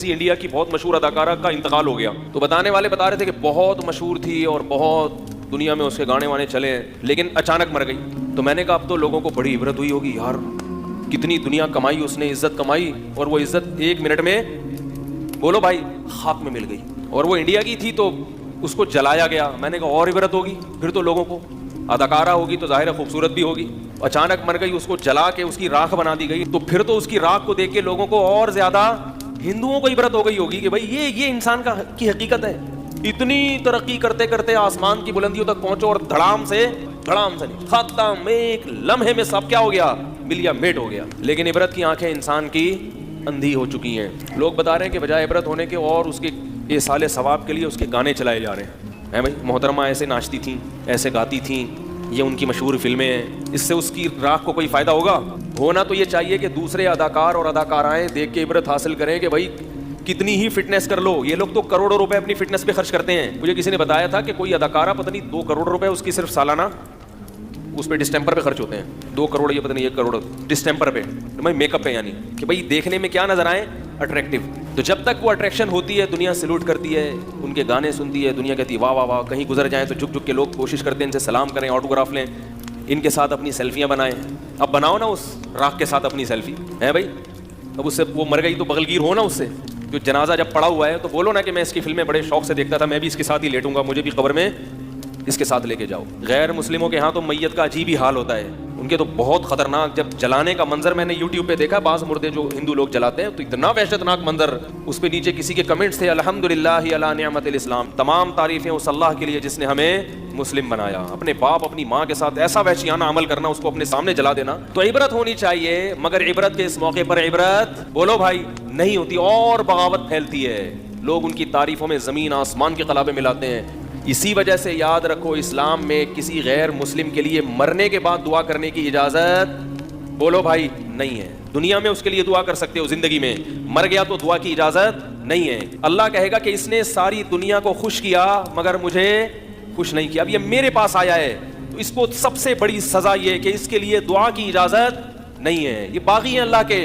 India کی بہت مشہور اداکارہ کا انتقال ہو گیا، تو بتانے والے بتا رہے تھے کہ بہت مشہور تھی اور بہت دنیا میں اس کے گانے وانے چلے ہیں، لیکن اچانک مر گئی۔ تو میں نے کہا اب تو لوگوں کو بڑی عبرت ہوئی ہوگی، یار کتنی دنیا کمائی اس نے، عزت کمائی، اور وہ عزت 1 منٹ میں بولو بھائی خاک میں مل گئی۔ اور وہ انڈیا کی تھی تو اس کو جلایا گیا۔ میں نے کہا اور عبرت ہوگی، پھر تو لوگوں کو، اداکارہ ہوگی تو ظاہر ہے خوبصورت بھی ہوگی، اچانک مر گئی، اس کو جلا کے اس کی راکھ بنا دی گئی، تو پھر تو اس کی راکھ کو دیکھ کے لوگوں کو اور زیادہ ہندوؤں کو عبرت ہو گئی ہوگی کہ بھائی یہ انسان کی حقیقت ہے۔ اتنی ترقی کرتے کرتے آسمان کی بلندیوں تک پہنچو اور دھڑام سے نہیں، ختم، ایک لمحے میں سب کیا ہو گیا، ملیا میٹ ہو گیا۔ لیکن عبرت کی آنکھیں انسان کی اندھی ہو چکی ہیں۔ لوگ بتا رہے ہیں کہ بجائے عبرت ہونے کے اور اس کے ایصال ثواب کے لیے اس کے گانے چلائے جا رہے ہیں۔ بھائی محترمہ ایسے ناچتی تھیں، ایسے گاتی تھیں، یہ ان کی مشہور فلمیں ہیں، اس سے اس کی راکھ کو کوئی فائدہ ہوگا؟ ہونا تو یہ چاہیے کہ دوسرے اداکار اور اداکارائیں دیکھ کے عبرت حاصل کریں کہ بھائی کتنی ہی فٹنس کر لو، یہ لوگ تو کروڑوں روپے اپنی فٹنس پہ خرچ کرتے ہیں۔ مجھے کسی نے بتایا تھا کہ کوئی اداکارہ پتہ نہیں 2 کروڑ روپے اس کی صرف سالانہ اس پہ ڈسٹمپر پہ خرچ ہوتے ہیں، 2 کروڑ یا پتہ نہیں 1 کروڑ ڈسٹمپر پہ، میک اپ پہ، یعنی کہ بھائی دیکھنے میں کیا نظر آئے، اٹریکٹیو۔ تو جب تک وہ اٹریکشن ہوتی ہے دنیا سلوٹ کرتی ہے، ان کے گانے سنتی ہے، دنیا کہتی ہے واہ واہ واہ، کہیں گزر جائیں تو جھک جھک کے لوگ کوشش کرتے ہیں ان سے سلام کریں، آٹوگراف لیں، ان کے ساتھ اپنی سیلفیاں بنائیں۔ اب بناؤ نا اس راکھ کے ساتھ اپنی سیلفی، ہے بھائی؟ اب اس سے وہ مر گئی تو بغلگیر ہو نا اس سے، جو جنازہ جب پڑا ہوا ہے تو بولو نا کہ میں اس کی فلمیں بڑے شوق سے دیکھتا تھا، میں بھی اس کے ساتھ ہی لیٹوں گا، مجھے بھی قبر میں اس کے ساتھ لے کے جاؤ۔ غیر مسلموں کے ہاں تو میت کا عجیب ہی حال ہوتا ہے، ان کے تو بہت خطرناک، جب جلانے کا منظر میں نے یوٹیوب پہ دیکھا، بعض مردے جو ہندو لوگ جلاتے ہیں تو اتنا وحشتناک منظر، اس پہ نیچے کسی کے کمنٹس تھے الحمدللہ علی نعمت الاسلام، تمام تعریفیں اس اللہ کے لیے جس نے ہمیں مسلم بنایا۔ اپنے باپ اپنی ماں کے ساتھ ایسا وحشیانہ عمل کرنا، اس کو اپنے سامنے جلا دینا، تو عبرت ہونی چاہیے، مگر عبرت کے اس موقع پر عبرت بولو بھائی نہیں ہوتی، اور بغاوت پھیلتی ہے، لوگ ان کی تعریفوں میں زمین آسمان کے قلابے ملاتے ہیں۔ اسی وجہ سے یاد رکھو اسلام میں کسی غیر مسلم کے لیے مرنے کے بعد دعا کرنے کی اجازت بولو بھائی نہیں ہے۔ دنیا میں اس کے لیے دعا کر سکتے ہو، زندگی میں، مر گیا تو دعا کی اجازت نہیں ہے۔ اللہ کہے گا کہ اس نے ساری دنیا کو خوش کیا مگر مجھے خوش نہیں کیا، اب یہ میرے پاس آیا ہے تو اس کو سب سے بڑی سزا یہ کہ اس کے لیے دعا کی اجازت نہیں ہے۔ یہ باغی ہیں اللہ کے،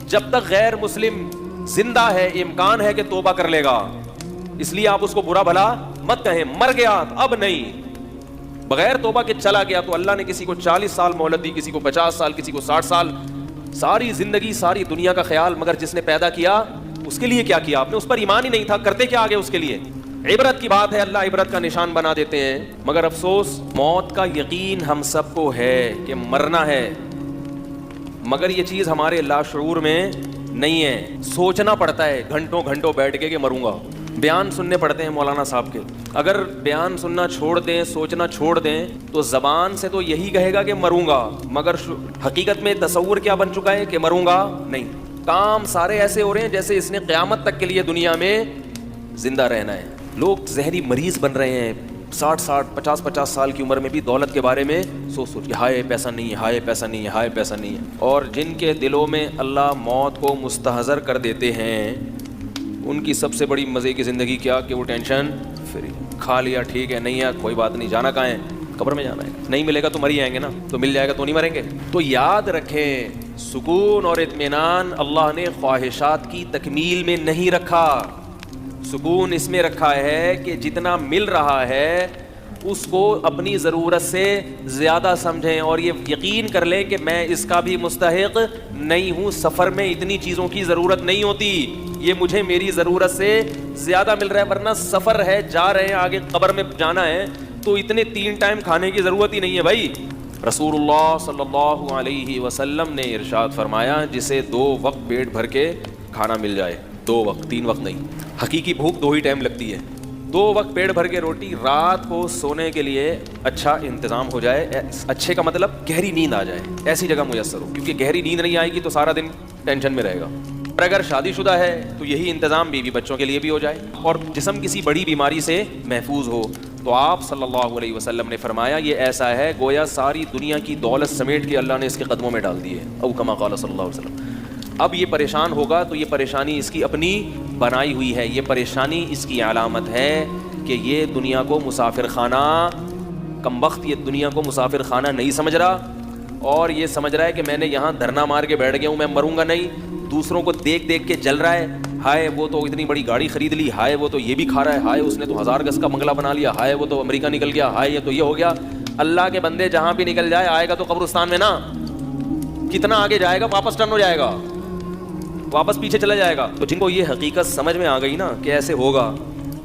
جب تک غیر مسلم زندہ ہے امکان ہے کہ توبہ کر لے گا، اس لیے آپ اس کو برا بھلا مت کہیں۔ مر گیا اب نہیں، بغیر توبہ کے چلا گیا تو اللہ نے کسی کو 40 سال مہلت دی، کسی کو 50 سال، کسی کو 60 سال، ساری زندگی ساری دنیا کا خیال، مگر جس نے پیدا کیا اس کے لیے کیا کیا آپ نے؟ اس پر ایمان ہی نہیں تھا، کرتے کیا آگے اس کے لیے؟ عبرت کی بات ہے، اللہ عبرت کا نشان بنا دیتے ہیں، مگر افسوس موت کا یقین ہم سب کو ہے کہ مرنا ہے، مگر یہ چیز ہمارے لاشعور میں نہیں ہے، سوچنا پڑتا ہے گھنٹوں گھنٹوں بیٹھ کے کہ مروں گا۔ بیان سننے پڑتے ہیں مولانا صاحب کے، اگر بیان سننا چھوڑ دیں، سوچنا چھوڑ دیں تو زبان سے تو یہی کہے گا کہ مروں گا، مگر حقیقت میں تصور کیا بن چکا ہے کہ مروں گا نہیں۔ کام سارے ایسے ہو رہے ہیں جیسے اس نے قیامت تک کے لیے دنیا میں زندہ رہنا ہے۔ لوگ ذہنی مریض بن رہے ہیں، 60 50 سال کی عمر میں بھی دولت کے بارے میں سوچ کے ہائے پیسہ نہیں ہے، ہائے پیسہ نہیں ہے، ہائے پیسہ نہیں ہے۔ اور جن کے دلوں میں اللہ موت کو مستحضر کر دیتے ہیں ان کی سب سے بڑی مزے کی زندگی کیا کہ وہ ٹینشن فری، کھا لیا ٹھیک ہے، نہیں ہے کوئی بات نہیں، جانا کہاں ہے؟ قبر میں جانا ہے، نہیں ملے گا تو مر ہی آئیں گے نا، تو مل جائے گا تو نہیں مریں گے۔ تو یاد رکھیں سکون اور اطمینان اللہ نے خواہشات کی تکمیل میں نہیں رکھا، سکون اس میں رکھا ہے کہ جتنا مل رہا ہے اس کو اپنی ضرورت سے زیادہ سمجھیں اور یہ یقین کر لیں کہ میں اس کا بھی مستحق نہیں ہوں، سفر میں اتنی چیزوں کی ضرورت نہیں ہوتی، یہ مجھے میری ضرورت سے زیادہ مل رہا ہے، ورنہ سفر ہے، جا رہے ہیں آگے قبر میں جانا ہے تو اتنے 3 ٹائم کھانے کی ضرورت ہی نہیں ہے بھائی۔ رسول اللہ صلی اللہ علیہ وسلم نے ارشاد فرمایا جسے 2 وقت پیٹ بھر کے کھانا مل جائے، 2 وقت 3 وقت نہیں، حقیقی بھوک 2 ہی ٹائم لگتی ہے، 2 وقت پیٹ بھر کے روٹی، رات کو سونے کے لیے اچھا انتظام ہو جائے، اچھے کا مطلب گہری نیند آ جائے، ایسی جگہ میسر ہو، کیونکہ گہری نیند نہیں آئے گی تو سارا دن ٹینشن میں رہے گا۔ اور اگر شادی شدہ ہے تو یہی انتظام بیوی بچوں کے لیے بھی ہو جائے، اور جسم کسی بڑی بیماری سے محفوظ ہو، تو آپ صلی اللہ علیہ وسلم نے فرمایا یہ ایسا ہے گویا ساری دنیا کی دولت سمیٹ کے اللہ نے اس کے قدموں میں ڈال دی ہے، او کما قال صلی اللہ علیہ وسلم۔ اب یہ پریشان ہوگا تو یہ پریشانی اس کی اپنی بنائی ہوئی ہے، یہ پریشانی اس کی علامت ہے کہ یہ دنیا کو مسافر خانہ، کمبخت یہ دنیا کو مسافر خانہ نہیں سمجھ رہا، اور یہ سمجھ رہا ہے کہ میں نے یہاں دھرنا مار کے بیٹھ گیا ہوں، میں مروں گا نہیں، دوسروں کو دیکھ دیکھ کے جل رہا ہے, ہائے وہ تو اتنی بڑی گاڑی خرید لی, ہائے وہ تو یہ بھی کھا رہا ہے, ہائے اس نے تو 1000 گز کا بنگلہ بنا لیا, ہائے وہ تو امریکہ نکل گیا, ہائے یہ تو یہ ہو گیا. اللہ کے بندے جہاں بھی نکل جائے آئے گا تو قبرستان میں نا, کتنا آگے جائے گا, واپس ٹرن ہو جائے گا, واپس پیچھے چلا جائے گا. تو جن کو یہ حقیقت سمجھ میں آ گئی نا کہ ایسے ہوگا,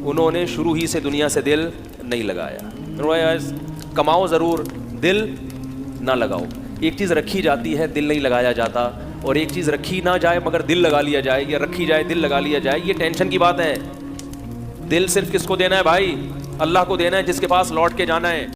انہوں نے شروع ہی سے دنیا سے دل نہیں لگایا. کماؤ ضرور, دل نہ لگاؤ. ایک چیز رکھی جاتی ہے, دل نہیں لگایا جاتا, اور ایک چیز رکھی نہ جائے مگر دل لگا لیا جائے, یا رکھی جائے دل لگا لیا جائے. یہ ٹینشن کی بات ہے. دل صرف کس کو دینا ہے بھائی؟ اللہ کو دینا ہے جس کے پاس لوٹ کے جانا ہے.